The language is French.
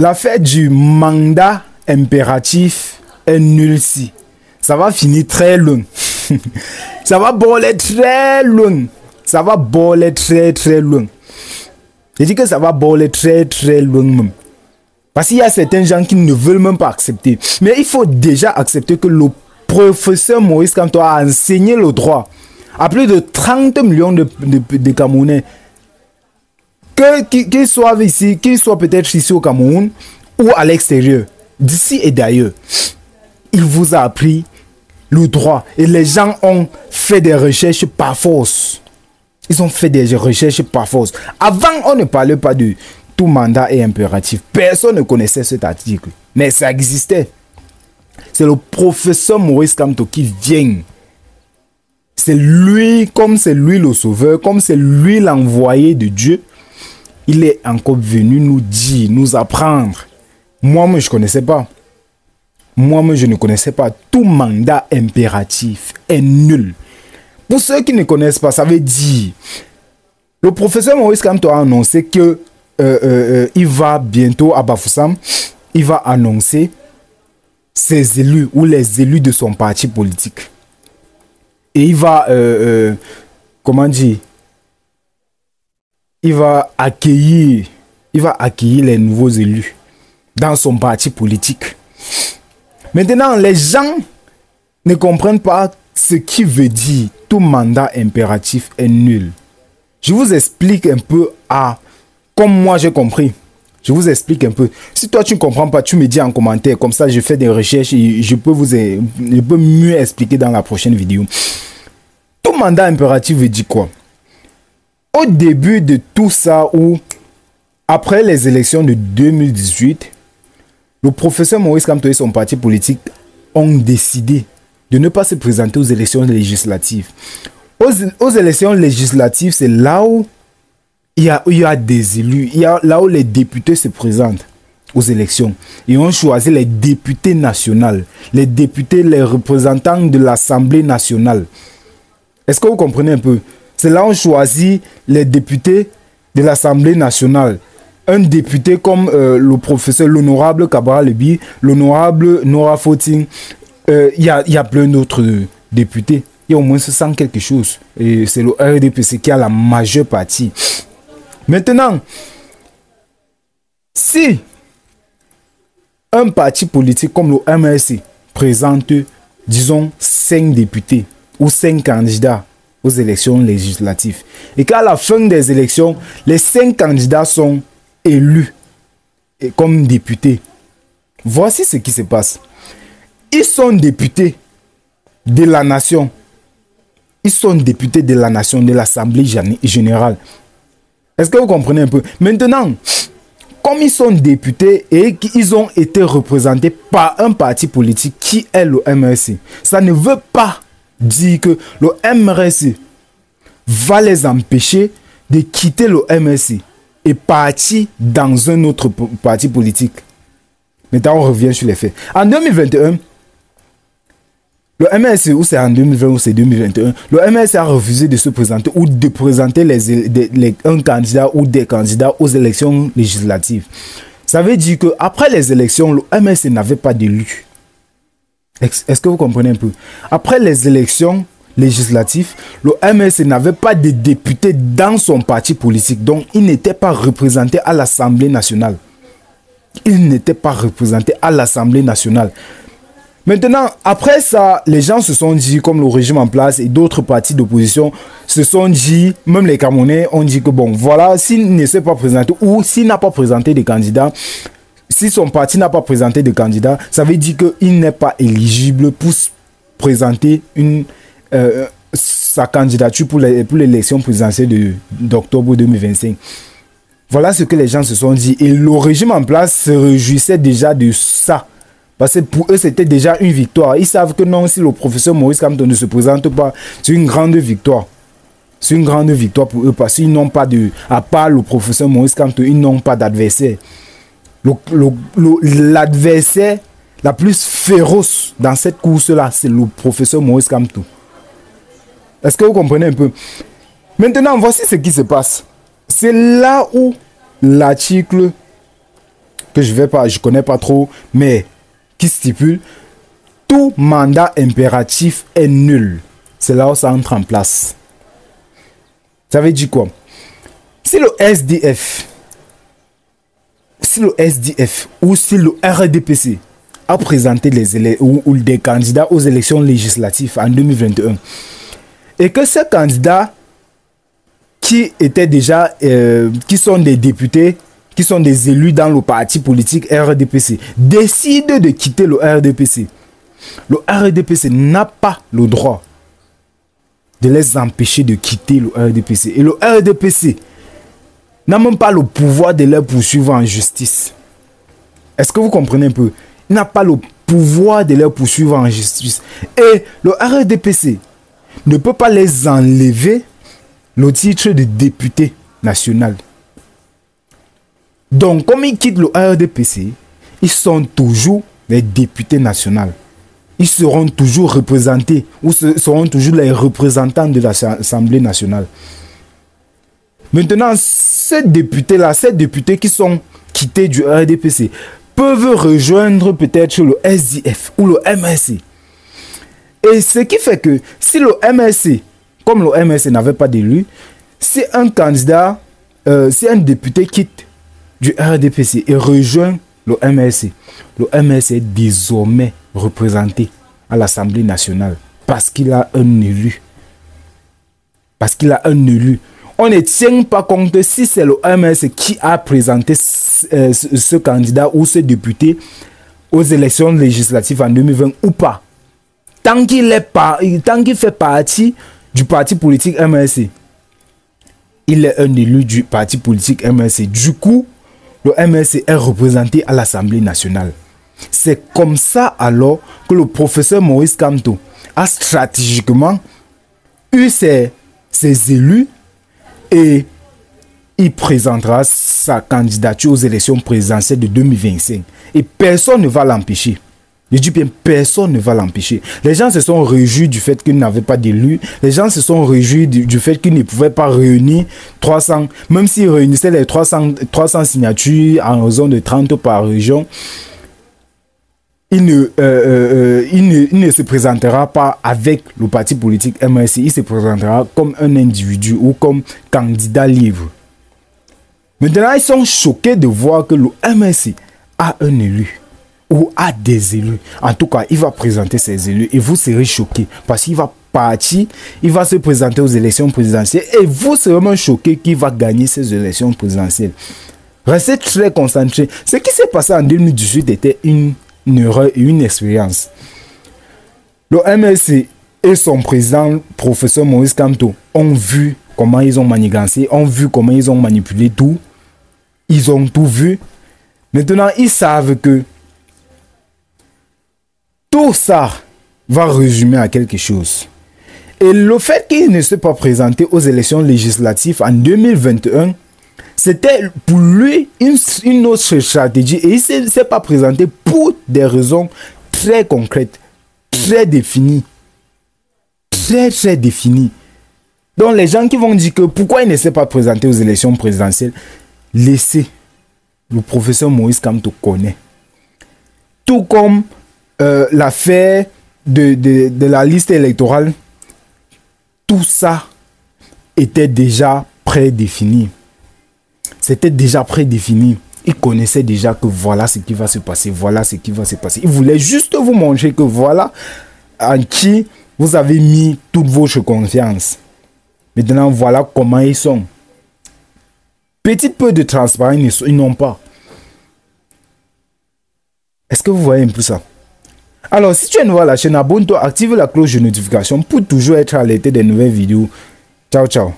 L'affaire du mandat impératif est nulle si. Ça va finir très loin. Ça va boler très loin. Ça va boler très très loin. Je dis que ça va boler très très loin même. Parce qu'il y a certains gens qui ne veulent même pas accepter. Mais il faut déjà accepter que le professeur Maurice Kamto a enseigné le droit à plus de 30 millions de Camerounais. Qu'ils soient ici, qu'ils soient peut-être ici au Cameroun ou à l'extérieur, d'ici et d'ailleurs. Il vous a appris le droit. Et les gens ont fait des recherches par force. Ils ont fait des recherches par force. Avant, on ne parlait pas de tout mandat est impératif. Personne ne connaissait cet article. Mais ça existait. C'est le professeur Maurice Kamto qui vient. C'est lui, comme c'est lui le sauveur, comme c'est lui l'envoyé de Dieu. Il est encore venu nous dire, nous apprendre. Moi, je ne connaissais pas. Moi, je ne connaissais pas. Tout mandat impératif est nul. Pour ceux qui ne connaissent pas, ça veut dire... Le professeur Maurice Kamto a annoncé que il va bientôt à Bafoussam, il va annoncer ses élus ou les élus de son parti politique. Et il va, comment dire, il va accueillir les nouveaux élus dans son parti politique. Maintenant, les gens ne comprennent pas ce qui veut dire tout mandat impératif est nul. Je vous explique un peu comme moi j'ai compris. Je vous explique un peu. Si toi tu ne comprends pas, tu me dis en commentaire. Comme ça, je fais des recherches et je peux mieux expliquer dans la prochaine vidéo. Tout mandat impératif veut dire quoi? Au début de tout ça, ou après les élections de 2018, le professeur Maurice Kamto et son parti politique ont décidé de ne pas se présenter aux élections législatives. Aux élections législatives, c'est là où il y a des élus, là où les députés se présentent aux élections. Et on choisit les députés nationaux, les députés, les représentants de l'Assemblée nationale. Est-ce que vous comprenez un peu? C'est là où on choisit les députés de l'Assemblée nationale. Un député comme le professeur, l'honorable Kabara Lebi, l'honorable Nora Foting, il y a plein d'autres députés. Il y a au moins 100 quelque chose. Et c'est le RDPC qui a la majeure partie. Maintenant, si un parti politique comme le MRC présente, disons, 5 députés ou 5 candidats aux élections législatives, et qu'à la fin des élections, les 5 candidats sont élus comme députés, voici ce qui se passe. Ils sont députés de la nation. Ils sont députés de la nation, de l'Assemblée générale. Est-ce que vous comprenez un peu? Maintenant, comme ils sont députés et qu'ils ont été représentés par un parti politique qui est le MRC, ça ne veut pas dire que le MRC va les empêcher de quitter le MRC et partir dans un autre parti politique. Maintenant, on revient sur les faits. En 2021, le MRC, ou c'est en 2020 ou c'est 2021, le MRC a refusé de se présenter ou de présenter un candidat ou des candidats aux élections législatives. Ça veut dire qu'après les élections, le MRC n'avait pas d'élus. Est-ce que vous comprenez un peu? Après les élections législatives, le MRC n'avait pas de députés dans son parti politique. Donc, il n'était pas représenté à l'Assemblée nationale. Il n'était pas représenté à l'Assemblée nationale. Maintenant, après ça, les gens se sont dit, comme le régime en place et d'autres partis d'opposition se sont dit, même les Camerounais ont dit que bon, voilà, s'il ne s'est pas présenté ou s'il n'a pas présenté de candidat, si son parti n'a pas présenté de candidat, ça veut dire qu'il n'est pas éligible pour présenter sa candidature pour l'élection présidentielle d'octobre 2025. Voilà ce que les gens se sont dit. Et le régime en place se réjouissait déjà de ça. Parce que pour eux, c'était déjà une victoire. Ils savent que non, si le professeur Maurice Kamto ne se présente pas, c'est une grande victoire. C'est une grande victoire pour eux parce qu'ils n'ont pas à part le professeur Maurice Kamto, ils n'ont pas d'adversaire. L'adversaire la plus féroce dans cette course-là, c'est le professeur Maurice Kamto. Est-ce que vous comprenez un peu? Maintenant, voici ce qui se passe. C'est là où l'article que je connais pas trop, mais qui stipule tout mandat impératif est nul. C'est là où ça entre en place. Ça veut dire quoi? Si le SDF ou si le RDPC a présenté ou des candidats aux élections législatives en 2021 et que ces candidats qui étaient déjà, qui sont des députés, qui sont des élus dans le parti politique RDPC, décident de quitter le RDPC n'a pas le droit de les empêcher de quitter le RDPC. Et le RDPC n'a même pas le pouvoir de les poursuivre en justice. Est-ce que vous comprenez un peu? Il n'a pas le pouvoir de les poursuivre en justice. Et le RDPC ne peut pas les enlever le titre de député national. Donc, comme ils quittent le RDPC, ils sont toujours les députés nationaux. Ils seront toujours représentés ou seront toujours les représentants de l'Assemblée nationale. Maintenant, ces députés qui sont quittés du RDPC peuvent rejoindre peut-être le SDF ou le MRC. Et ce qui fait que si le MRC, comme le MRC n'avait pas d'élu, si un candidat, si un député quitte du RDPC et rejoint le MRC est désormais représenté à l'Assemblée nationale parce qu'il a un élu. On ne tient pas compte si c'est le MRC qui a présenté ce candidat ou ce député aux élections législatives en 2020 ou pas. Tant qu'il fait partie du parti politique MRC, il est un élu du parti politique MRC. Du coup, le MRC est représenté à l'Assemblée nationale. C'est comme ça alors que le professeur Maurice Kamto a stratégiquement eu ses élus et il présentera sa candidature aux élections présidentielles de 2025. Et personne ne va l'empêcher. Je dis bien, personne ne va l'empêcher. Les gens se sont réjouis du fait qu'ils n'avaient pas d'élus. Les gens se sont réjouis du fait qu'ils ne pouvaient pas réunir 300, même s'ils réunissaient les 300 signatures en raison de 30 par région. Il ne se présentera pas avec le parti politique MRC. Il se présentera comme un individu ou comme candidat libre. Maintenant, ils sont choqués de voir que le MRC a un élu. Ou à des élus. En tout cas, il va présenter ses élus et vous serez choqués parce qu'il va partir, il va se présenter aux élections présidentielles et vous serez vraiment choqués qu'il va gagner ces élections présidentielles. Restez très concentrés. Ce qui s'est passé en 2018 était une erreur et une expérience. Le MRC et son président, professeur Maurice Kamto, ont vu comment ils ont manigancé, ont vu comment ils ont manipulé tout. Ils ont tout vu. Maintenant, ils savent que tout ça va résumer à quelque chose. Et le fait qu'il ne s'est pas présenté aux élections législatives en 2021, c'était pour lui une autre stratégie. Et il ne s'est pas présenté pour des raisons très concrètes, très définies. Très définies. Donc les gens qui vont dire que pourquoi il ne s'est pas présenté aux élections présidentielles, laissez. Le professeur Maurice Kamto connaît. Tout comme l'affaire de la liste électorale, tout ça était déjà prédéfini. C'était déjà prédéfini. Il connaissait déjà que voilà ce qui va se passer, voilà ce qui va se passer. Il voulait juste vous montrer que voilà en qui vous avez mis toute votre confiance. Maintenant, voilà comment ils sont. Petit peu de transparence, ils n'ont pas. Est-ce que vous voyez un peu ça? Alors, si tu es nouveau à la chaîne, abonne-toi, active la cloche de notification pour toujours être alerté des nouvelles vidéos. Ciao, ciao.